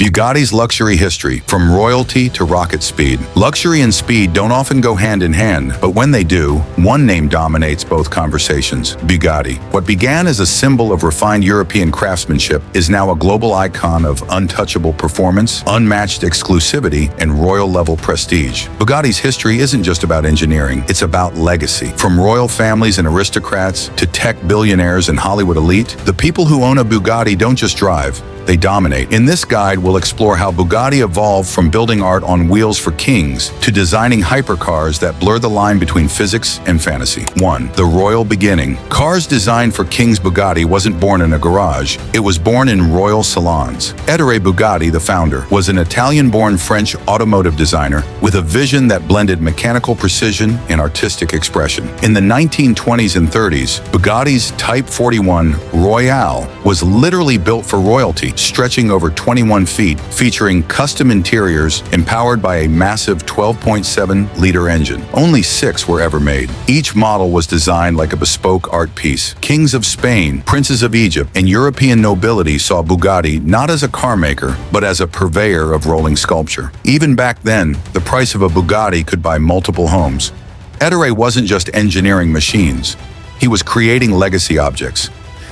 Bugatti's luxury history, from royalty to rocket speed. Luxury and speed don't often go hand in hand, but when they do, one name dominates both conversations: Bugatti. What began as a symbol of refined European craftsmanship is now a global icon of untouchable performance, unmatched exclusivity, and royal-level prestige. Bugatti's history isn't just about engineering, it's about legacy. From royal families and aristocrats to tech billionaires and Hollywood elite, the people who own a Bugatti don't just drive, they dominate. In this guide, we'll explore how Bugatti evolved from building art on wheels for kings to designing hypercars that blur the line between physics and fantasy. 1. The royal beginning. Cars designed for King's Bugatti wasn't born in a garage. It was born in royal salons. Ettore Bugatti, the founder, was an Italian-born French automotive designer with a vision that blended mechanical precision and artistic expression. In the 1920s and 30s, Bugatti's Type 41 Royale was literally built for royalty, stretching over 21 feet, featuring custom interiors empowered by a massive 12.7-liter engine. Only 6 were ever made. Each model was designed like a bespoke art piece. Kings of Spain, princes of Egypt, and European nobility saw Bugatti not as a car maker, but as a purveyor of rolling sculpture. Even back then, the price of a Bugatti could buy multiple homes. Ettore wasn't just engineering machines. He was creating legacy objects.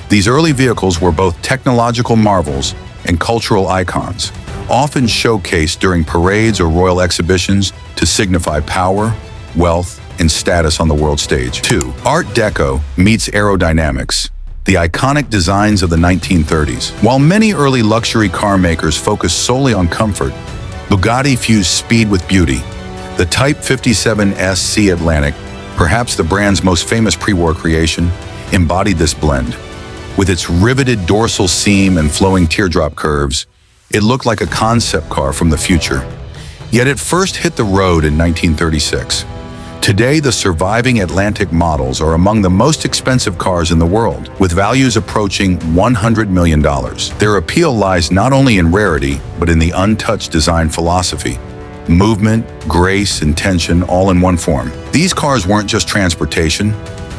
These early vehicles were both technological marvels and cultural icons, often showcased during parades or royal exhibitions to signify power, wealth, and status on the world stage. 2. Art Deco meets aerodynamics. The iconic designs of the 1930s. While many early luxury car makers focused solely on comfort, Bugatti fused speed with beauty. The Type 57 SC Atlantic, perhaps the brand's most famous pre-war creation, embodied this blend. With its riveted dorsal seam and flowing teardrop curves, it looked like a concept car from the future. Yet it first hit the road in 1936. Today, the surviving Atlantic models are among the most expensive cars in the world, with values approaching $100 million. Their appeal lies not only in rarity, but in the untouched design philosophy. Movement, grace, and tension all in one form. These cars weren't just transportation,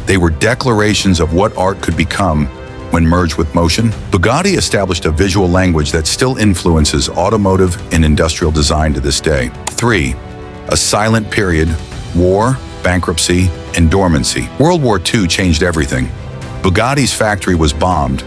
they were declarations of what art could become when merged with motion. Bugatti established a visual language that still influences automotive and industrial design to this day. 3. A silent period: war, bankruptcy, and dormancy. World War II changed everything. Bugatti's factory was bombed.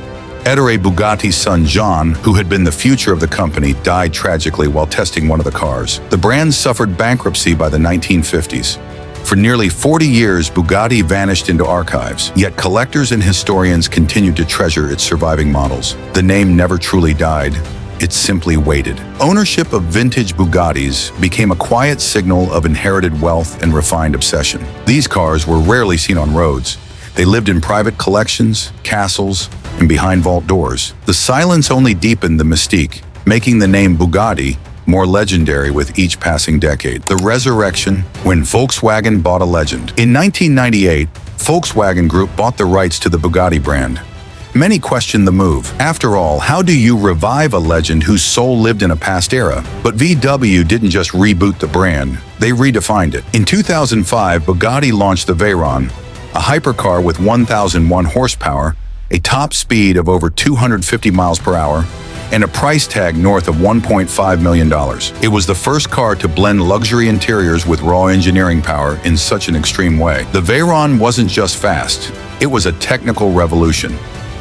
Ettore Bugatti's son Jean, who had been the future of the company, died tragically while testing one of the cars. The brand suffered bankruptcy by the 1950s. For nearly 40 years, Bugatti vanished into archives, yet collectors and historians continued to treasure its surviving models. The name never truly died, it simply waited. Ownership of vintage Bugattis became a quiet signal of inherited wealth and refined obsession. These cars were rarely seen on roads. They lived in private collections, castles, and behind vault doors. The silence only deepened the mystique, making the name Bugatti more legendary with each passing decade. The resurrection, when Volkswagen bought a legend. In 1998, Volkswagen Group bought the rights to the Bugatti brand. Many questioned the move. After all, how do you revive a legend whose soul lived in a past era? But VW didn't just reboot the brand, they redefined it. In 2005, Bugatti launched the Veyron, a hypercar with 1,001 horsepower, a top speed of over 250 miles per hour, and a price tag north of $1.5 million. It was the first car to blend luxury interiors with raw engineering power in such an extreme way. The Veyron wasn't just fast, it was a technical revolution.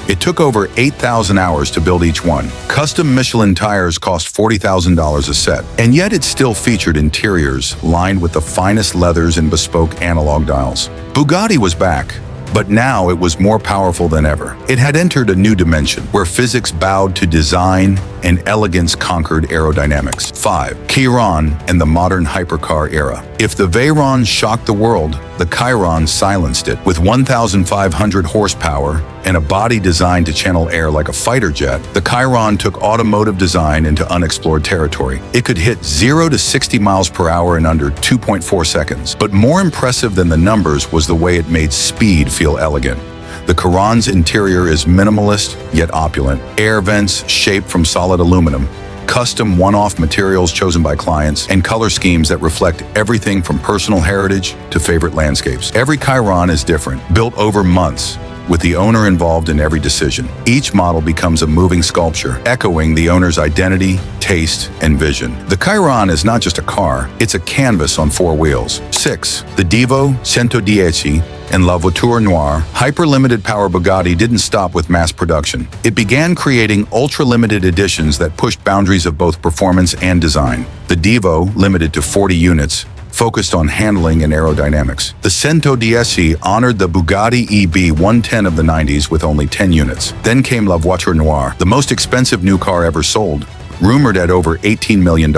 It took over 8,000 hours to build each one. Custom Michelin tires cost $40,000 a set, and yet it still featured interiors lined with the finest leathers and bespoke analog dials. Bugatti was back, but now it was more powerful than ever. It had entered a new dimension, where physics bowed to design and elegance conquered aerodynamics. 5. Chiron and the modern hypercar era. If the Veyron shocked the world, the Chiron silenced it. With 1,500 horsepower and a body designed to channel air like a fighter jet, the Chiron took automotive design into unexplored territory. It could hit 0 to 60 miles per hour in under 2.4 seconds. But more impressive than the numbers was the way it made speed feel elegant. The Chiron's interior is minimalist, yet opulent. Air vents shaped from solid aluminum, custom one-off materials chosen by clients, and color schemes that reflect everything from personal heritage to favorite landscapes. Every Chiron is different, built over months, with the owner involved in every decision. Each model becomes a moving sculpture, echoing the owner's identity, taste, and vision. The Chiron is not just a car, it's a canvas on four wheels. 6. The Divo 110 and La Voiture Noire, hyper-limited power Bugatti didn't stop with mass production. It began creating ultra-limited editions that pushed boundaries of both performance and design. The Divo, limited to 40 units, focused on handling and aerodynamics. The 110 honored the Bugatti EB 110 of the 90s with only 10 units. Then came La Voiture Noire, the most expensive new car ever sold, rumored at over $18 million.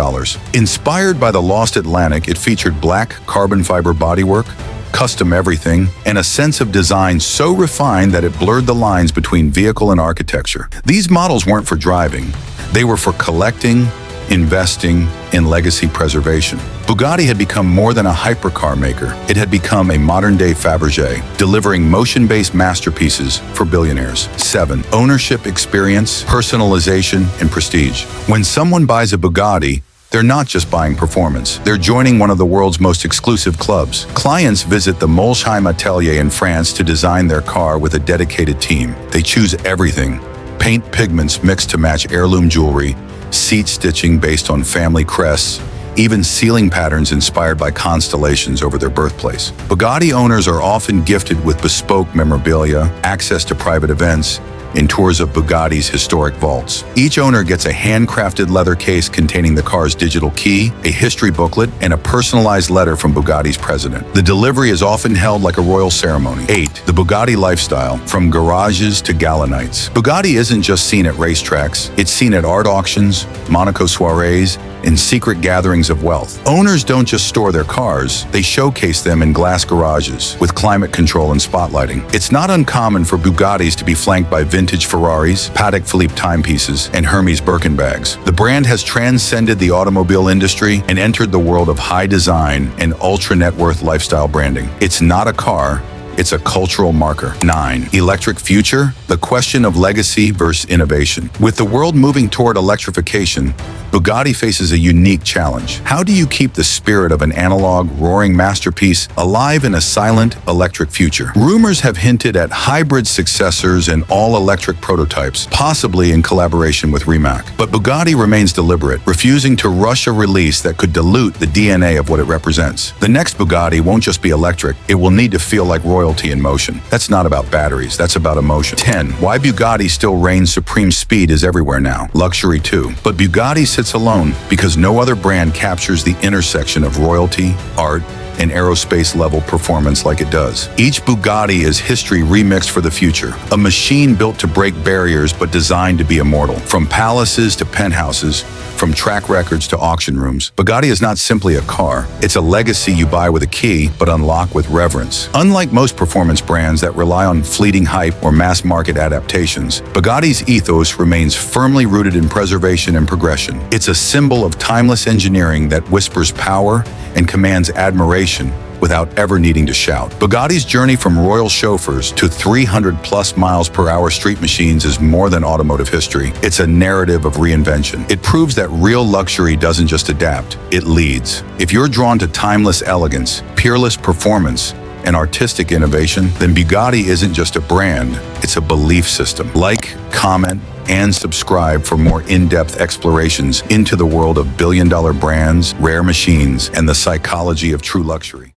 Inspired by the Lost Atlantic, it featured black carbon fiber bodywork, custom everything, and a sense of design so refined that it blurred the lines between vehicle and architecture. These models weren't for driving. They were for collecting, investing, in legacy preservation. Bugatti had become more than a hypercar maker. It had become a modern-day Fabergé, delivering motion-based masterpieces for billionaires. 7. Ownership experience, personalization, and prestige. When someone buys a Bugatti, they're not just buying performance. They're joining one of the world's most exclusive clubs. Clients visit the Molsheim Atelier in France to design their car with a dedicated team. They choose everything: paint pigments mixed to match heirloom jewelry, seat stitching based on family crests, even ceiling patterns inspired by constellations over their birthplace. Bugatti owners are often gifted with bespoke memorabilia, access to private events, and tours of Bugatti's historic vaults. Each owner gets a handcrafted leather case containing the car's digital key, a history booklet, and a personalized letter from Bugatti's president. The delivery is often held like a royal ceremony. 8. The Bugatti lifestyle, from garages to gala nights. Bugatti isn't just seen at racetracks, it's seen at art auctions, Monaco soirees, and secret gatherings of wealth. Owners don't just store their cars, they showcase them in glass garages with climate control and spotlighting. It's not uncommon for Bugattis to be flanked by vintage Ferraris, Patek Philippe timepieces, and Hermes Birkin bags. The brand has transcended the automobile industry and entered the world of high design and ultra-net worth lifestyle branding. It's not a car, it's a cultural marker. 9. Electric future, the question of legacy versus innovation. With the world moving toward electrification, Bugatti faces a unique challenge. How do you keep the spirit of an analog, roaring masterpiece alive in a silent, electric future? Rumors have hinted at hybrid successors and all-electric prototypes, possibly in collaboration with Rimac. But Bugatti remains deliberate, refusing to rush a release that could dilute the DNA of what it represents. The next Bugatti won't just be electric, it will need to feel like royalty in motion. That's not about batteries, that's about emotion. 10. Why Bugatti still reigns supreme. Speed is everywhere now. Luxury too. But Bugatti sits alone because no other brand captures the intersection of royalty, art, and aerospace-level performance like it does. Each Bugatti is history remixed for the future, a machine built to break barriers but designed to be immortal. From palaces to penthouses, from track records to auction rooms, Bugatti is not simply a car. It's a legacy you buy with a key but unlock with reverence. Unlike most performance brands that rely on fleeting hype or mass-market adaptations, Bugatti's ethos remains firmly rooted in preservation and progression. It's a symbol of timeless engineering that whispers power and commands admiration without ever needing to shout. Bugatti's journey from royal chauffeurs to 300+ miles per hour street machines is more than automotive history. It's a narrative of reinvention. It proves that real luxury doesn't just adapt, it leads. If you're drawn to timeless elegance, peerless performance, and artistic innovation, then Bugatti isn't just a brand, it's a belief system. Like, comment, and subscribe for more in-depth explorations into the world of billion-dollar brands, rare machines, and the psychology of true luxury.